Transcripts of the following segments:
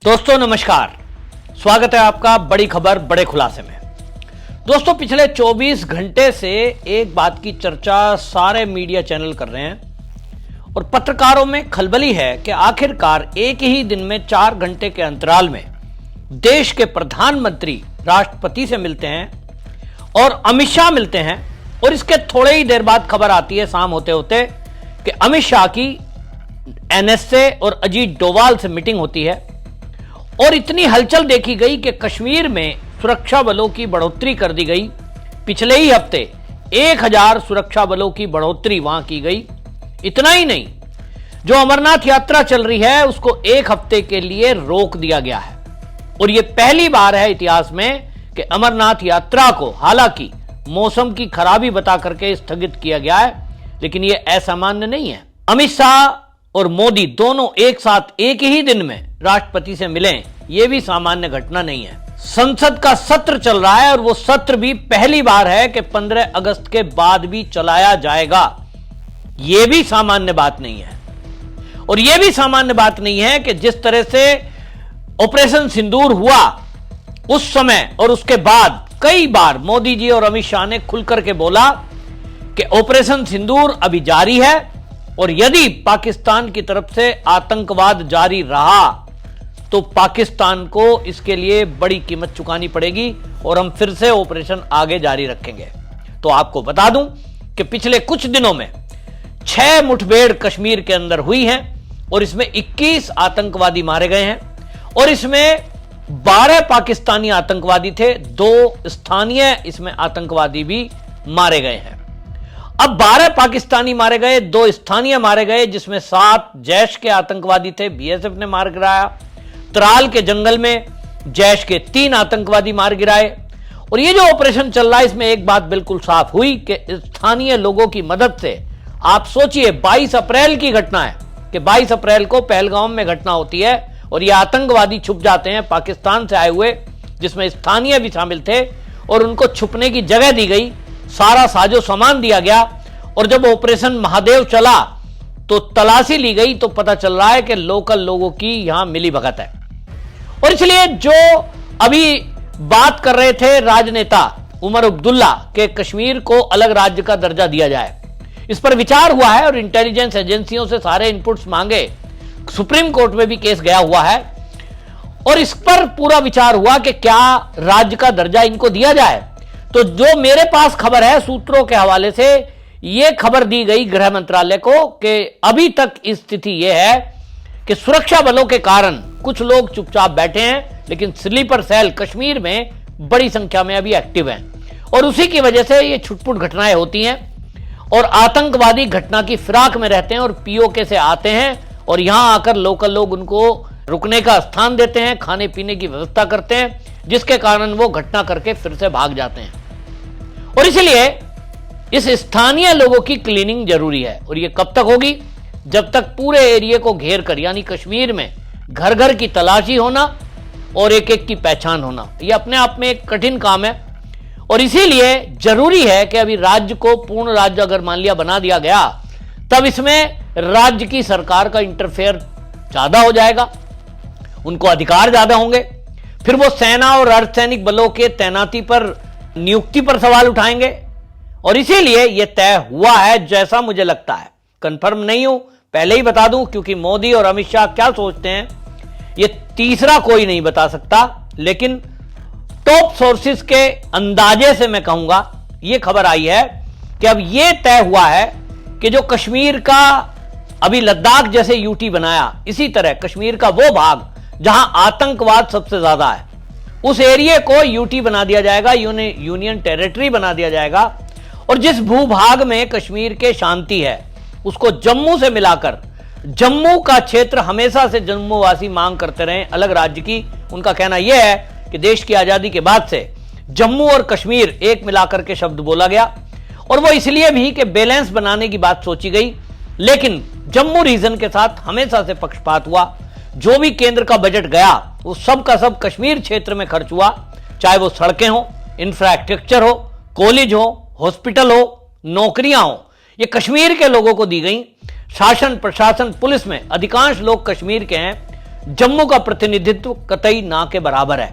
दोस्तों नमस्कार, स्वागत है आपका बड़ी खबर बड़े खुलासे में। दोस्तों पिछले 24 घंटे से एक बात की चर्चा सारे मीडिया चैनल कर रहे हैं और पत्रकारों में खलबली है कि आखिरकार एक ही दिन में 4 घंटे के अंतराल में देश के प्रधानमंत्री राष्ट्रपति से मिलते हैं और अमित शाह मिलते हैं और इसके थोड़े ही देर बाद खबर आती है शाम होते होते कि अमित शाह की एनएसए और अजीत डोभाल से मीटिंग होती है और इतनी हलचल देखी गई कि कश्मीर में सुरक्षा बलों की बढ़ोतरी कर दी गई। पिछले ही हफ्ते 1000 सुरक्षा बलों की बढ़ोतरी वहां की गई। इतना ही नहीं, जो अमरनाथ यात्रा चल रही है उसको 1 हफ्ते के लिए रोक दिया गया है और यह पहली बार है इतिहास में कि अमरनाथ यात्रा को हालांकि मौसम की खराबी बता करके स्थगित किया गया है, लेकिन यह असामान्य नहीं है। अमित शाह और मोदी दोनों एक साथ एक ही दिन में राष्ट्रपति से मिलें, यह भी सामान्य घटना नहीं है। संसद का सत्र चल रहा है और वो सत्र भी पहली बार है कि 15 अगस्त के बाद भी चलाया जाएगा। यह भी सामान्य बात नहीं है। और यह भी सामान्य बात नहीं है कि जिस तरह से ऑपरेशन सिंदूर हुआ उस समय और उसके बाद कई बार मोदी जी और अमित शाह ने खुलकर के बोला कि ऑपरेशन सिंदूर अभी जारी है और यदि पाकिस्तान की तरफ से आतंकवाद जारी रहा तो पाकिस्तान को इसके लिए बड़ी कीमत चुकानी पड़ेगी और हम फिर से ऑपरेशन आगे जारी रखेंगे। तो आपको बता दूं कि पिछले कुछ दिनों में 6 मुठभेड़ कश्मीर के अंदर हुई हैं और इसमें 21 आतंकवादी मारे गए हैं और इसमें 12 पाकिस्तानी आतंकवादी थे, 2 स्थानीय इसमें आतंकवादी भी मारे गए हैं। अब 12 पाकिस्तानी मारे गए, 2 स्थानीय मारे गए, जिसमें 7 जैश के आतंकवादी थे, बीएसएफ ने मार गिराया। त्राल के जंगल में जैश के 3 आतंकवादी मार गिराए। और ये जो ऑपरेशन चल रहा है इसमें एक बात बिल्कुल साफ हुई कि स्थानीय लोगों की मदद से, आप सोचिए 22 अप्रैल की घटना है कि 22 अप्रैल को पहलगाम में घटना होती है और ये आतंकवादी छुप जाते हैं पाकिस्तान से आए हुए, जिसमें स्थानीय भी शामिल थे और उनको छुपने की जगह दी गई, सारा साजो सामान दिया गया। और जब ऑपरेशन महादेव चला तो तलाशी ली गई तो पता चल रहा है कि लोकल लोगों की यहां मिली भगत है। और इसलिए जो अभी बात कर रहे थे राजनेता उमर अब्दुल्ला के कश्मीर को अलग राज्य का दर्जा दिया जाए, इस पर विचार हुआ है और इंटेलिजेंस एजेंसियों से सारे इनपुट्स मांगे, सुप्रीम कोर्ट में भी केस गया हुआ है और इस पर पूरा विचार हुआ कि क्या राज्य का दर्जा इनको दिया जाए। तो जो मेरे पास खबर है सूत्रों के हवाले से, यह खबर दी गई गृह मंत्रालय को कि अभी तक स्थिति यह है कि सुरक्षा बलों के कारण कुछ लोग चुपचाप बैठे हैं, लेकिन स्लीपर सेल कश्मीर में बड़ी संख्या में अभी एक्टिव हैं और उसी की वजह से ये छुटपुट घटनाएं होती हैं और आतंकवादी घटना की फिराक में रहते हैं और पीओके से आते हैं और यहां आकर लोकल लोग उनको रुकने का स्थान देते हैं, खाने पीने की व्यवस्था करते हैं, जिसके कारण वो घटना करके फिर से भाग जाते हैं। और इसलिए इस स्थानीय लोगों की क्लीनिंग जरूरी है और ये कब तक होगी? जब तक पूरे एरिया को घेर कर, यानी कश्मीर में घर घर की तलाशी होना और एक एक की पहचान होना, ये अपने आप में एक कठिन काम है। और इसीलिए जरूरी है कि अभी राज्य को पूर्ण राज्य अगर मान लिया बना दिया गया, तब इसमें राज्य की सरकार का इंटरफेयर ज्यादा हो जाएगा, उनको अधिकार ज्यादा होंगे, फिर वो सेना और अर्धसैनिक बलों के तैनाती पर, नियुक्ति पर सवाल उठाएंगे। और इसीलिए यह तय हुआ है, जैसा मुझे लगता है, कंफर्म नहीं हूं, पहले ही बता दूं, क्योंकि मोदी और अमित शाह क्या सोचते हैं ये तीसरा कोई नहीं बता सकता, लेकिन टॉप सोर्सेस के अंदाजे से मैं कहूंगा यह खबर आई है कि अब यह तय हुआ है कि जो कश्मीर का अभी लद्दाख जैसे यूटी बनाया, इसी तरह कश्मीर का वो भाग जहां आतंकवाद सबसे ज्यादा है, उस एरिया को यूटी बना दिया जाएगा, यूनियन टेरिटरी बना दिया जाएगा। और जिस भूभाग में कश्मीर के शांति है उसको जम्मू से मिलाकर, जम्मू का क्षेत्र हमेशा से जम्मू वासी मांग करते रहे अलग राज्य की। उनका कहना यह है कि देश की आजादी के बाद से जम्मू और कश्मीर एक मिलाकर के शब्द बोला गया और वो इसलिए भी कि बैलेंस बनाने की बात सोची गई, लेकिन जम्मू रीजन के साथ हमेशा से पक्षपात हुआ। जो भी केंद्र का बजट गया वो सब का सब कश्मीर क्षेत्र में खर्च हुआ, चाहे वो सड़कें हो, इंफ्रास्ट्रक्चर हो, कॉलेज हो, हॉस्पिटल हो, नौकरियां हो, ये कश्मीर के लोगों को दी गई। शासन, प्रशासन, पुलिस में अधिकांश लोग कश्मीर के हैं। जम्मू का प्रतिनिधित्व कतई ना के बराबर है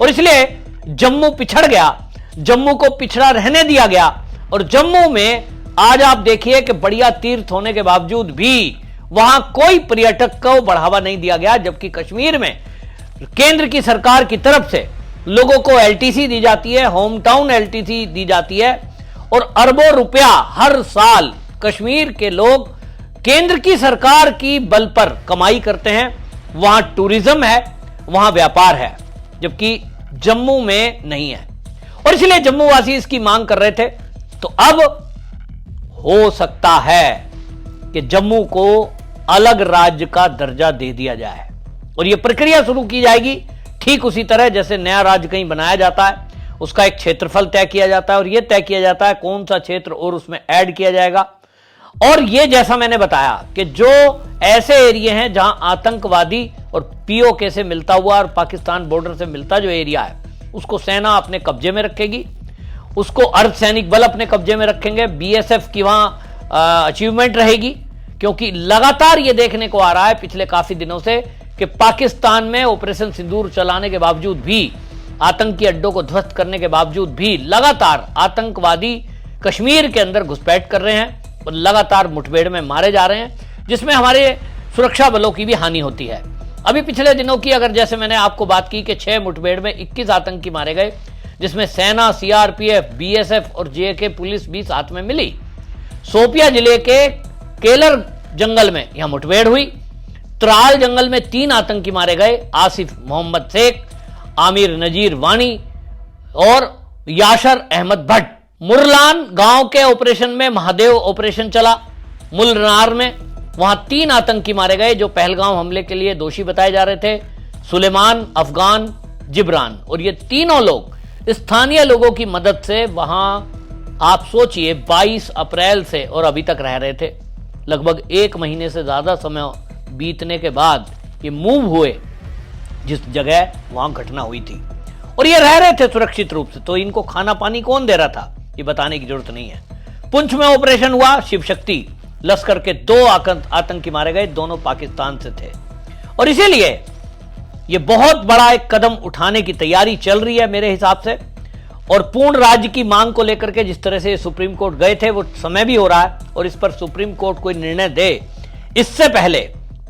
और इसलिए जम्मू पिछड़ गया, जम्मू को पिछड़ा रहने दिया गया। और जम्मू में आज आप देखिए कि बढ़िया तीर्थ होने के बावजूद भी वहां कोई पर्यटक को बढ़ावा नहीं दिया गया, जबकि कश्मीर में केंद्र की सरकार की तरफ से लोगों को एलटीसी दी जाती है, होम टाउन एलटीसी दी जाती है और अरबों रुपया हर साल कश्मीर के लोग केंद्र की सरकार की बल पर कमाई करते हैं। वहां टूरिज्म है, वहां व्यापार है, जबकि जम्मू में नहीं है और इसलिए जम्मू वासी इसकी मांग कर रहे थे। तो अब हो सकता है कि जम्मू को अलग राज्य का दर्जा दे दिया जाए और यह प्रक्रिया शुरू की जाएगी ठीक उसी तरह जैसे नया राज्य कहीं बनाया जाता है, उसका एक क्षेत्रफल तय किया जाता है और यह तय किया जाता है कौन सा क्षेत्र और उसमें ऐड किया जाएगा। और यह जैसा मैंने बताया कि जो ऐसे एरिया हैं जहां आतंकवादी और पीओके से मिलता हुआ और पाकिस्तान बॉर्डर से मिलता जो एरिया है उसको सेना अपने कब्जे में रखेगी, उसको अर्धसैनिक बल अपने कब्जे में रखेंगे, बीएसएफ की वहां अचीवमेंट रहेगी। क्योंकि लगातार यह देखने को आ रहा है पिछले काफी दिनों से कि पाकिस्तान में ऑपरेशन सिंदूर चलाने के बावजूद भी, आतंकी अड्डों को ध्वस्त करने के बावजूद भी लगातार आतंकवादी कश्मीर के अंदर घुसपैठ कर रहे हैं और लगातार मुठभेड़ में मारे जा रहे हैं, जिसमें हमारे सुरक्षा बलों की भी हानि होती है। अभी पिछले दिनों की अगर जैसे मैंने आपको बात की कि 6 मुठभेड़ में 21 आतंकी मारे गए, जिसमें सेना, सीआरपीएफ, बीएसएफ और जेके पुलिस भी साथ में मिली। शोपिया जिले के केलर जंगल में यहां मुठभेड़ हुई। त्राल जंगल में 3 आतंकी मारे गए, आसिफ मोहम्मद शेख, आमिर नजीर वानी और याशर अहमद भट्ट। मुरलान गांव के ऑपरेशन में महादेव ऑपरेशन चला मुलनार में, वहां 3 आतंकी मारे गए जो पहलगांव हमले के लिए दोषी बताए जा रहे थे, सुलेमान, अफगान, जिब्रान। और ये तीनों लोग स्थानीय लोगों की मदद से वहां आप सोचिए 22 अप्रैल से और अभी तक रह रहे थे। लगभग 1 महीने से ज्यादा समय बीतने के बाद ये मूव हुए जिस जगह वहां घटना हुई थी और ये रह रहे थे सुरक्षित रूप से। तो इनको खाना पानी कौन दे रहा था ये बताने की जरूरत नहीं है। पुंछ में ऑपरेशन हुआ, शिव शक्ति लश्कर के 2 आतंकी मारे गए, दोनों पाकिस्तान से थे और इसीलिए यह बहुत बड़ा एक कदम उठाने की तैयारी चल रही है मेरे हिसाब से। और पूर्ण राज्य की मांग को लेकर के जिस तरह से सुप्रीम कोर्ट गए थे वो समय भी हो रहा है और इस पर सुप्रीम कोर्ट कोई निर्णय दे इससे पहले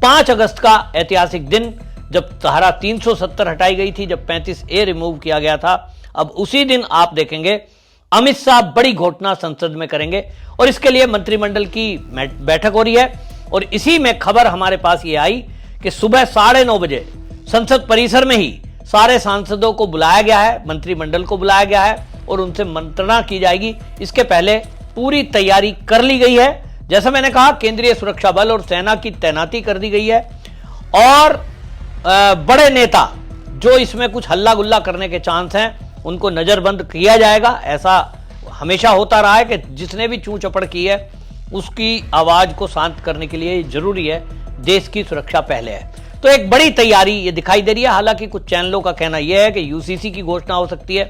5 अगस्त का ऐतिहासिक दिन जब धारा 370 हटाई गई थी, जब 35A रिमूव किया गया था, अब उसी दिन आप देखेंगे अमित शाह बड़ी घोषणा संसद में करेंगे और इसके लिए मंत्रिमंडल की बैठक हो रही है। और इसी में खबर हमारे पास ये आई कि सुबह 9:30 बजे संसद परिसर में ही सारे सांसदों को बुलाया गया है, मंत्रिमंडल को बुलाया गया है और उनसे मंत्रणा की जाएगी। इसके पहले पूरी तैयारी कर ली गई है। जैसा मैंने कहा केंद्रीय सुरक्षा बल और सेना की तैनाती कर दी गई है और बड़े नेता जो इसमें कुछ हल्ला गुल्ला करने के चांस हैं उनको नजरबंद किया जाएगा। ऐसा हमेशा होता रहा है कि जिसने भी चूं चपड़ की है उसकी आवाज को शांत करने के लिए जरूरी है, देश की सुरक्षा पहले है। तो एक बड़ी तैयारी ये दिखाई दे रही है। हालांकि कुछ चैनलों का कहना यह है कि यूसीसी की घोषणा हो सकती है,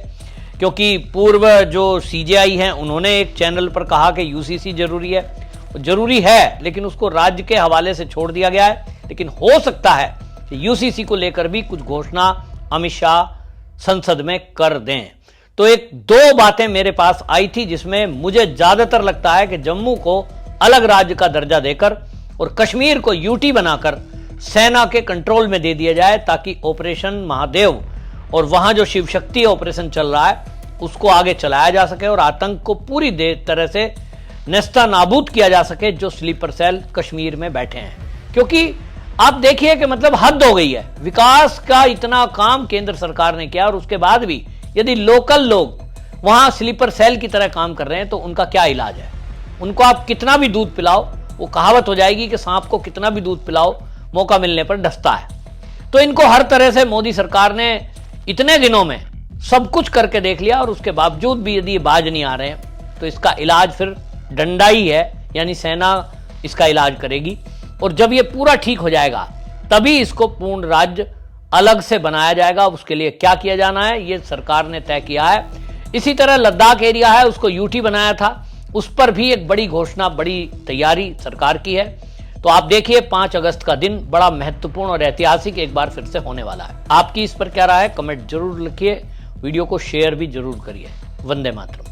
क्योंकि पूर्व जो सीजेआई हैं उन्होंने एक चैनल पर कहा कि यूसीसी जरूरी है लेकिन उसको राज्य के हवाले से छोड़ दिया गया है। लेकिन हो सकता है कि यूसीसी को लेकर भी कुछ घोषणा अमित शाह संसद में कर दें। तो एक 2 बातें मेरे पास आई थी जिसमें मुझे ज्यादातर लगता है कि जम्मू को अलग राज्य का दर्जा देकर और कश्मीर को यूटी बनाकर सेना के कंट्रोल में दे दिया जाए ताकि ऑपरेशन महादेव और वहां जो शिव शक्ति ऑपरेशन चल रहा है उसको आगे चलाया जा सके और आतंक को पूरी तरह से नेस्ता नाबूद किया जा सके जो स्लीपर सेल कश्मीर में बैठे हैं। क्योंकि आप देखिए कि मतलब हद हो गई है, विकास का इतना काम केंद्र सरकार ने किया और उसके बाद भी यदि लोकल लोग वहां स्लीपर सेल की तरह काम कर रहे हैं तो उनका क्या इलाज है। उनको आप कितना भी दूध पिलाओ, वो कहावत हो जाएगी कि सांप को कितना भी दूध पिलाओ मौका मिलने पर डसता है। तो इनको हर तरह से मोदी सरकार ने इतने दिनों में सब कुछ करके देख लिया और उसके बावजूद भी यदि ये बाज नहीं आ रहे हैं तो इसका इलाज फिर डंडा ही है, यानी सेना इसका इलाज करेगी। और जब ये पूरा ठीक हो जाएगा तभी इसको पूर्ण राज्य अलग से बनाया जाएगा। उसके लिए क्या किया जाना है ये सरकार ने तय किया है। इसी तरह लद्दाख एरिया है उसको यूटी बनाया था, उस पर भी एक बड़ी घोषणा, बड़ी तैयारी सरकार की है। तो आप देखिए 5 अगस्त का दिन बड़ा महत्वपूर्ण और ऐतिहासिक एक बार फिर से होने वाला है। आपकी इस पर क्या राय है, कमेंट जरूर लिखिए, वीडियो को शेयर भी जरूर करिए। वंदे मातरम।